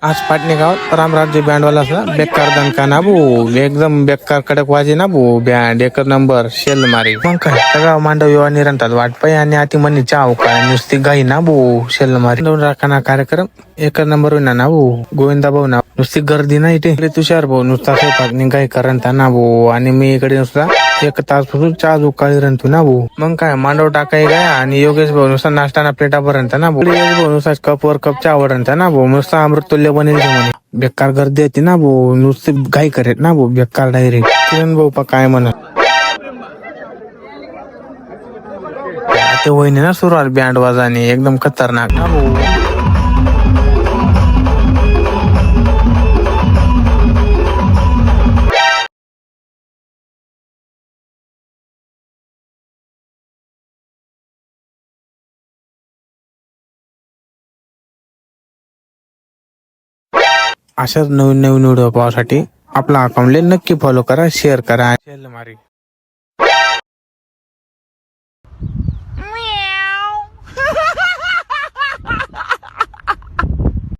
आज पाटणे गावात रामराज्य बँडवाला बेकार दणका ना भो, एकदम बेकार कडक वाजे ना भो. बँड एक नंबर शेल मारी. मग काय सगळा मांडव विवाह निरंतात वाटपाय आणि अति मनी चाव काय नुसती गाई ना भो. शेल मारी दोन राखाना कार्यक्रम एक नंबर होईना ना भो. गोविंदा भाऊ ना नुसती गर्दी ना इथे. तुषार भाऊ नुसता स्वयंपाक गाई करंत ना भो. आणि मी इकडे नुसता एक तास पासून चहा उकाळी रंतू ना भाऊ. मग काय मांडव टाकाय काय आणि योगेश भाऊ नुसता नाश्ताना प्लेटा पर्यंत ना भाऊ. योगेश भाऊ नुसता कपवर कप चहा वरंत ना भाऊ. नुसता अमृत तुल्य बनेल म्हणे. बेकार गर्दी होती ना भाऊ. नुसती घाई करेत ना भाऊ. बेकार डायरेक्ट किरण भाऊ पा काय म्हणत ते वहिनी ना सुरुवात बँड वाजाने एकदम खतरनाक ना भाऊ. अशाच नवीन नवीन व्हिडिओ पाहण्यासाठी आपला अकाउंटला नक्की फॉलो करा, शेअर करा. मारी